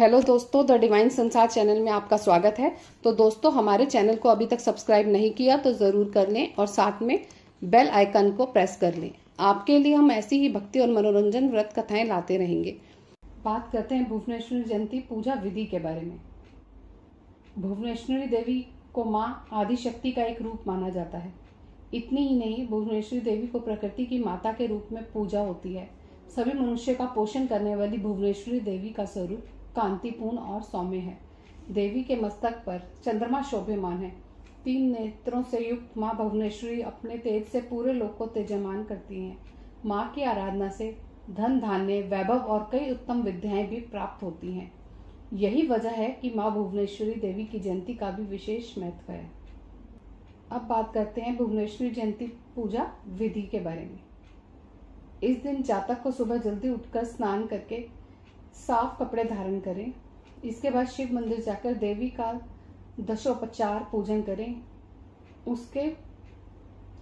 Hello दोस्तों, the divine संसार channel में आपका स्वागत है। तो दोस्तों, हमारे चैनल को अभी तक सब्सक्राइब नहीं किया तो जरूर कर लें और साथ में बेल आइकन को प्रेस कर लें। आपके लिए हम ऐसी ही भक्ति और मनोरंजन व्रत कथाएं लाते रहेंगे। बात करते हैं भुवनेश्वरी जयंती पूजा विधि के बारे में। भुवनेश्वरी देवी को माँ आदिशक्ति का एक रूप माना जाता है। इतनी ही नहीं, भुवनेश्वरी देवी को प्रकृति की माता के रूप में पूजा होती है। सभी मनुष्य का पोषण करने वाली भुवनेश्वरी देवी का स्वरूप कांतिपूर्ण और सौम्य है। देवी के मस्तक पर चंद्रमा शोभेमान है। 3 नेत्रों से युक्त माँ भुवनेश्वरी अपने तेज से पूरे लोक को तेजमान करती हैं। माँ की आराधना से धन, धान्य, वैभव और कई उत्तम विद्याएं भी प्राप्त होती हैं। यही वजह है कि माँ भुवनेश्वरी देवी की जयंती का भी विशेष महत्व है। अब बात करते हैं भुवनेश्वरी जयंती पूजा विधि के बारे में। इस दिन जातक को सुबह जल्दी उठकर स्नान करके साफ कपड़े धारण करें। इसके बाद शिव मंदिर जाकर देवी का दशोपचार पूजन करें। उसके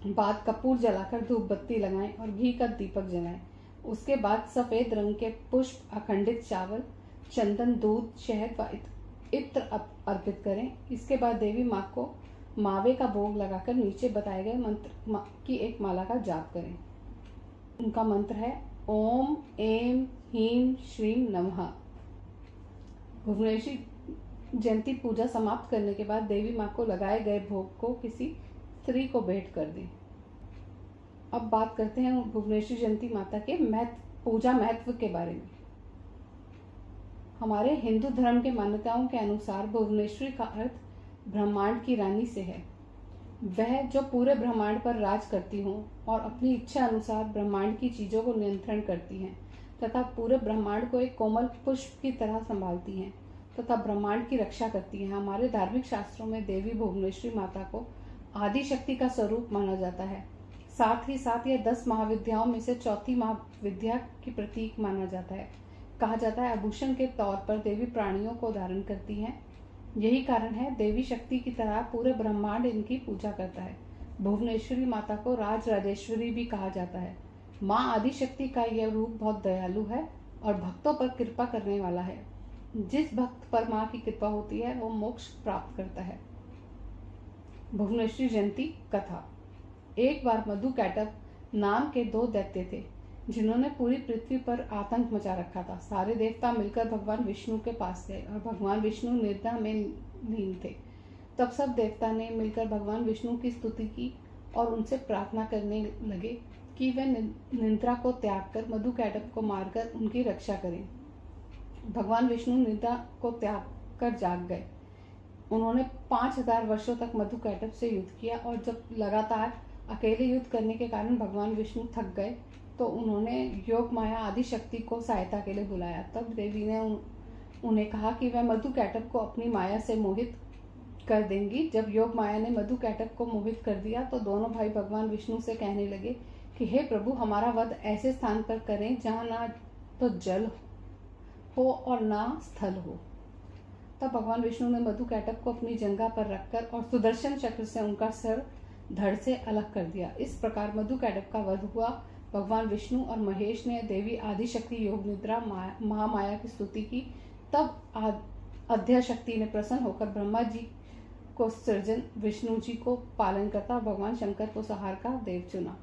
बाद कपूर जलाकर धूप बत्ती लगाएं और घी का दीपक जलाएं। उसके बाद सफेद रंग के पुष्प, अखंडित चावल, चंदन, दूध, शहद व इत्र अर्पित करें। इसके बाद देवी माँ को मावे का भोग लगाकर नीचे बताए गए मंत्र की एक माला का जाप करें। उनका मंत्र है ओम ऐं ह्रीं श्रीं नमः। भुवनेश्वरी जयंती पूजा समाप्त करने के बाद देवी माँ को लगाए गए भोग को किसी स्त्री को भेंट कर दें। अब बात करते हैं भुवनेश्वरी जयंती माता के पूजा महत्व के बारे में। हमारे हिंदू धर्म के मान्यताओं के अनुसार भुवनेश्वरी का अर्थ ब्रह्मांड की रानी से है। वह जो पूरे ब्रह्मांड पर राज करती हो और अपनी इच्छा अनुसार ब्रह्मांड की चीजों को नियंत्रण करती हैं तथा पूरे ब्रह्मांड को एक कोमल पुष्प की तरह संभालती हैं तथा ब्रह्मांड की रक्षा करती हैं। हमारे धार्मिक शास्त्रों में देवी भुवनेश्वरी माता को आदि शक्ति का स्वरूप माना जाता है। साथ ही साथ यह 10 महाविद्याओं में से चौथी महाविद्या की प्रतीक माना जाता है। कहा जाता है आभूषण के तौर पर देवी प्राणियों को धारण करती हैं। यही कारण है देवी शक्ति की तरह पूरे ब्रह्मांड इनकी पूजा करता है। भुवनेश्वरी माता को राज राजेश्वरी भी कहा जाता है। माँ आदिशक्ति का यह रूप बहुत दयालु है और भक्तों पर कृपा करने वाला है। जिस भक्त पर माँ की कृपा होती है वो मोक्ष प्राप्त करता है। भुवनेश्वरी जयंती कथा। एक बार मधुकैटभ नाम के 2 दैत्य थे जिन्होंने पूरी पृथ्वी पर आतंक मचा रखा था। सारे देवता मिलकर भगवान विष्णु के पास गए और भगवान विष्णु निद्रा में लीन थे। तब सब देवता ने मिलकर भगवान विष्णु की स्तुति की और उनसे प्रार्थना करने लगे कि वे निद्रा को त्याग कर मधुकैटभ को मारकर उनकी रक्षा करें। भगवान विष्णु निद्रा को त्याग कर जाग गए। उन्होंने 5000 वर्षों तक मधुकैटभ से युद्ध किया और जब लगातार अकेले युद्ध करने के कारण भगवान विष्णु थक गए तो उन्होंने योग माया आदि शक्ति को सहायता के लिए बुलाया। तब देवी ने उन्हें कहा कि वह मधुकैटभ को अपनी माया से मोहित कर देंगी। जब योग माया ने मधुकैटभ को मोहित कर दिया तो दोनों भाई भगवान विष्णु से कहने लगे कि हे प्रभु, हमारा वध ऐसे स्थान पर करें जहाँ ना तो जल हो और ना स्थल हो। तब भगवान विष्णु ने मधुकैटभ को अपनी जंघा पर रखकर और सुदर्शन चक्र से उनका सर धड़ से अलग कर दिया। इस प्रकार मधुकैटभ का वध हुआ। भगवान विष्णु और महेश ने देवी आदिशक्ति योग निद्रा महामाया की स्तुति की। तब अद्याशक्ति ने प्रसन्न होकर ब्रह्मा जी को सृजन, विष्णु जी को पालन करता और भगवान शंकर को संहार का देव चुना।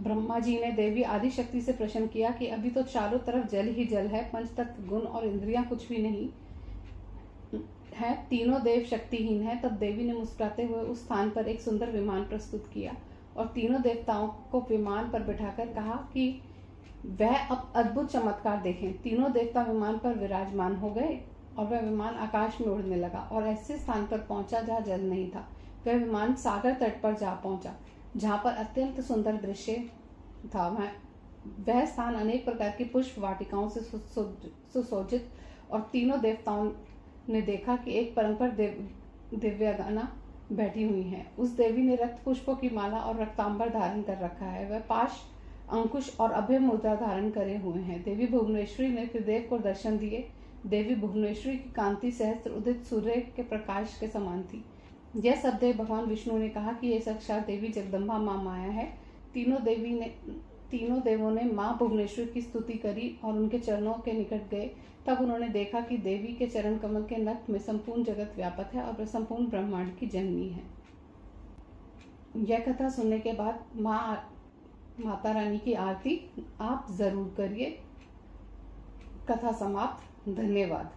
ब्रह्मा जी ने देवी आदिशक्ति से प्रश्न किया कि अभी तो चारों तरफ जल ही जल है, पंचतत्व, गुण और इंद्रियां कुछ भी नहीं है, तीनों देव शक्तिहीन है। तब देवी ने मुस्कुराते हुए उस स्थान पर एक सुंदर विमान प्रस्तुत किया और तीनों देवताओं को विमान पर बिठाकर कहा कि वह अब अद्भुत चमत्कार देखें। तीनों देवता विमान पर विराजमान हो गए और वह विमान आकाश में उड़ने लगा और ऐसे स्थान पर पहुंचा जहाँ जल नहीं था। वह विमान सागर तट पर जा पहुंचा जहाँ पर अत्यंत सुंदर दृश्य था। वह स्थान अनेक प्रकार की पुष्प वाटिकाओं से सुसज्जित और तीनों देवताओं ने देखा कि एक परंपर दिव्यगाना बैठी हुई है। उस देवी ने रक्त पुष्पों की माला और रक्तांबर धारण कर रखा है। वह पाश, अंकुश और अभय मुद्रा धारण करे हुए हैं। देवी भुवनेश्वरी ने त्रिदेव को दर्शन दिए। देवी भुवनेश्वरी की कांति सहस्त्र उदित सूर्य के प्रकाश के समान थी। यह सब देव भगवान विष्णु ने कहा कि यह साक्षात देवी जगदम्बा माँ माया है। तीनों देवों ने माँ भुवनेश्वरी की स्तुति करी और उनके चरणों के निकट गए, तब उन्होंने देखा कि देवी के चरण कमल के नख में संपूर्ण जगत व्यापक है और संपूर्ण ब्रह्मांड की जननी है। यह कथा सुनने के बाद माता रानी की आरती आप जरूर करिए। कथा समाप्त। धन्यवाद।